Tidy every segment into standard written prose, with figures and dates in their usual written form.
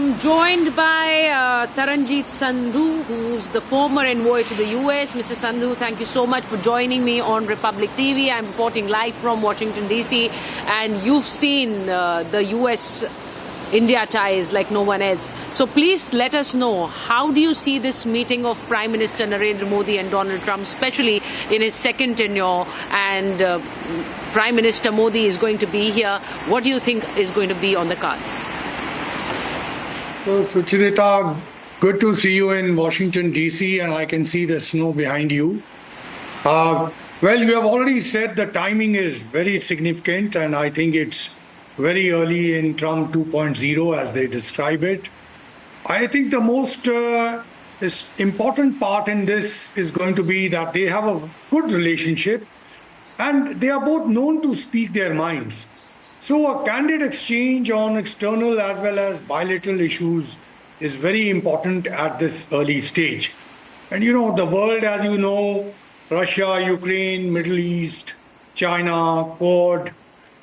I'm joined by Taranjit Sandhu, who's the former envoy to the US. Mr. Sandhu, thank you so much for joining me on Republic TV. I'm reporting live from Washington, D.C. And you've seen the US-India ties like no one else. So please let us know, how do you see this meeting of Prime Minister Narendra Modi and Donald Trump, especially in his second tenure, and Prime Minister Modi is going to be here. What do you think is going to be on the cards? So, Sucharita, good to see you in Washington, D.C., and I can see the snow behind you. Well, you have already said the timing is very significant, and I think it's very early in Trump 2.0, as they describe it. I think the most important part in this is going to be that they have a good relationship, and they are both known to speak their minds. So a candid exchange on external as well as bilateral issues is very important at this early stage. And the world, as you know, Russia, Ukraine, Middle East, China, Quad,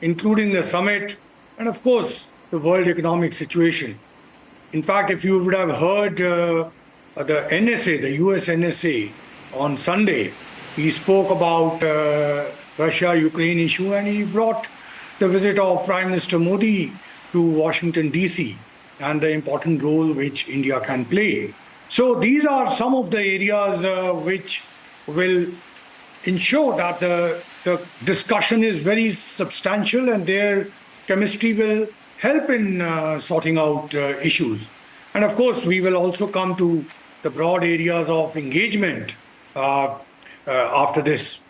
including the summit, and of course, the world economic situation. In fact, if you would have heard the NSA, the US NSA, on Sunday, he spoke about Russia-Ukraine issue, and he brought the visit of Prime Minister Modi to Washington, D.C., and the important role which India can play. So these are some of the areas which will ensure that the discussion is very substantial, and their chemistry will help in sorting out issues. And of course, we will also come to the broad areas of engagement after this.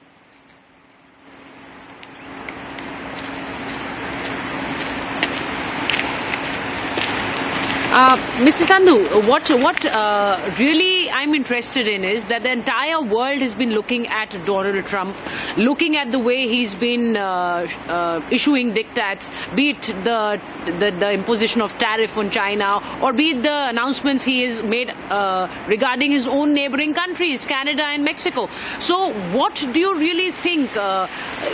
Mr. Sandhu, what really I'm interested in is that the entire world has been looking at Donald Trump, looking at the way he's been issuing diktats, be it the imposition of tariff on China, or be it the announcements he has made regarding his own neighboring countries, Canada and Mexico. So what do you really think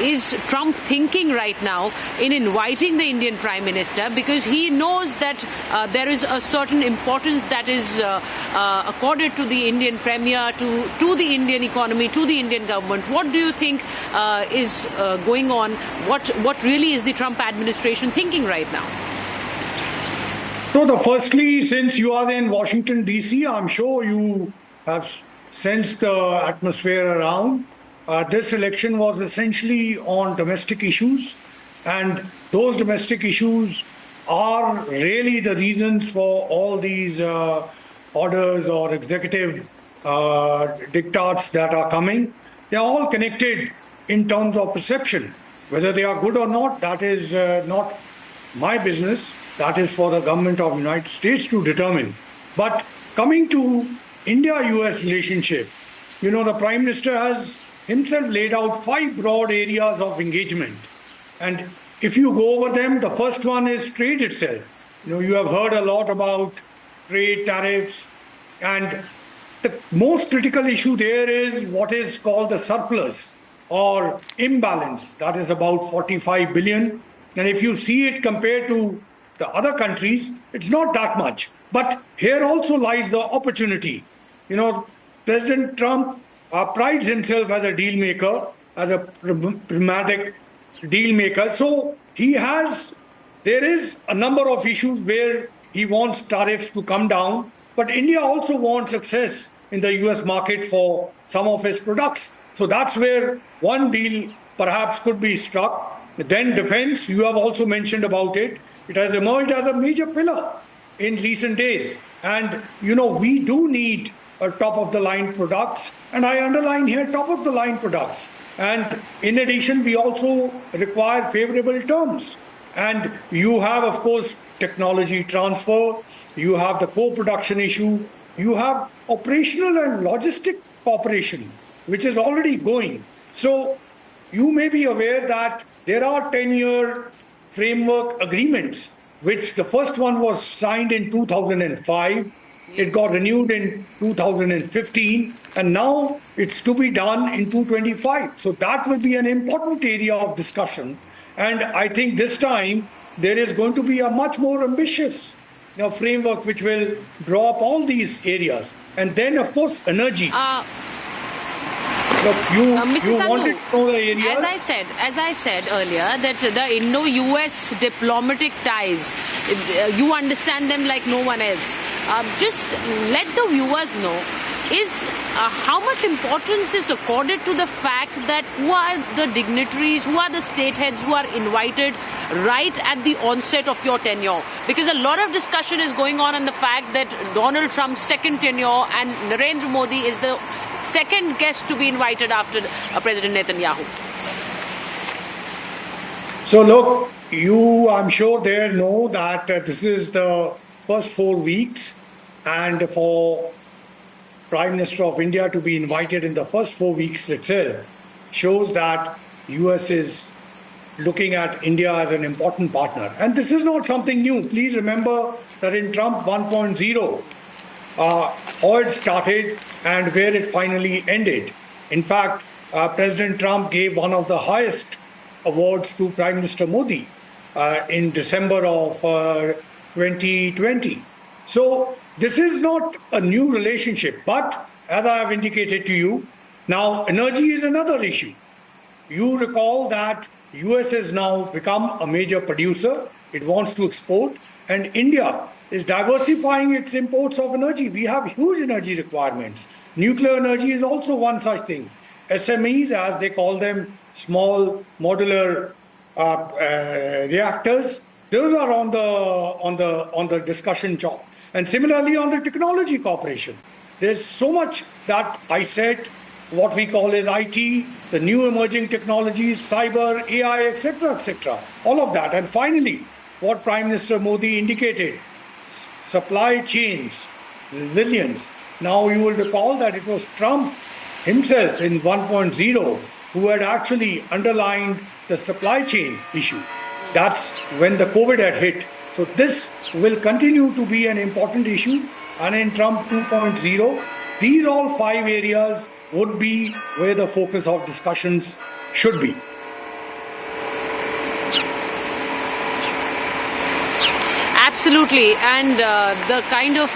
is Trump thinking right now in inviting the Indian Prime Minister? Because he knows that there is a certain importance that is accorded to the Indian Premier, to the Indian economy, to the Indian government. What do you think is going on? What really is the Trump administration thinking right now? So, firstly, since you are in Washington, D.C., I'm sure you have sensed the atmosphere around. This election was essentially on domestic issues, and those domestic issues are really the reasons for all these orders or executive diktats that are coming. They are all connected in terms of perception. Whether they are good or not, that is not my business. That is for the government of the United States to determine. But coming to India-US relationship, the Prime Minister has himself laid out 5 broad areas of engagement. And if you go over them, the first one is trade itself. You have heard a lot about trade, tariffs, and the most critical issue there is what is called the surplus or imbalance. That is about 45 billion. And if you see it compared to the other countries, it's not that much. But here also lies the opportunity. President Trump prides himself as a deal maker, as a pragmatic deal maker. So there is a number of issues where he wants tariffs to come down, but India also wants access in the US market for some of its products. So that's where one deal perhaps could be struck. Then defense, you have also mentioned about it. It has emerged as a major pillar in recent days. And, we do need top of the line products. And I underline here top of the line products. And in addition, we also require favorable terms. And you have, of course, technology transfer. You have the co-production issue. You have operational and logistic cooperation, which is already going. So you may be aware that there are 10-year framework agreements, which the first one was signed in 2005. It got renewed in 2015, and now it's to be done in 2025. So that will be an important area of discussion. And I think this time there is going to be a much more ambitious framework which will draw up all these areas. And then, of course, energy. Look, Mr. you Sandhu, wanted to know the areas. As I said earlier, that the Indo-US diplomatic ties, you understand them like no one else. Just let the viewers know, is how much importance is accorded to the fact that who are the dignitaries, who are the state heads who are invited right at the onset of your tenure? Because a lot of discussion is going on the fact that Donald Trump's second tenure and Narendra Modi is the second guest to be invited after President Netanyahu. So look, I'm sure there know that this is the first 4 weeks, and for Prime Minister of India to be invited in the first 4 weeks itself shows that US is looking at India as an important partner. And this is not something new. Please remember that in Trump 1.0, how it started and where it finally ended. In fact, President Trump gave one of the highest awards to Prime Minister Modi in December of 2020. So this is not a new relationship, but as I have indicated to you, now energy is another issue. You recall that US has now become a major producer. It wants to export, and India is diversifying its imports of energy. We have huge energy requirements. Nuclear energy is also one such thing. SMEs, as they call them, small modular reactors, those are on the discussion chop. And similarly on the technology cooperation, there's so much that I said, what we call as IT, the new emerging technologies, cyber, AI, etc., all of that. And finally, what Prime Minister Modi indicated, supply chains, resilience. Now you will recall that it was Trump himself in 1.0 who had actually underlined the supply chain issue. That's when the COVID had hit. So this will continue to be an important issue. And in Trump 2.0, these all 5 areas would be where the focus of discussions should be. Absolutely. And the kind of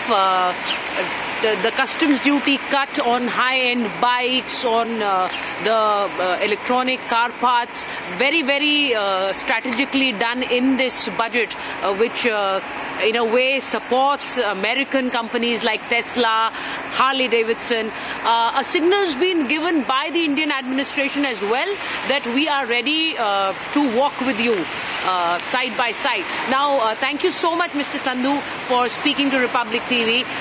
the customs duty cut on high-end bikes, on the electronic car parts, very, very strategically done in this budget, which in a way supports American companies like Tesla, Harley Davidson. A signal has been given by the Indian administration as well that we are ready to walk with you side by side. Now, thank you so much, Mr. Sandhu, for speaking to Republic TV.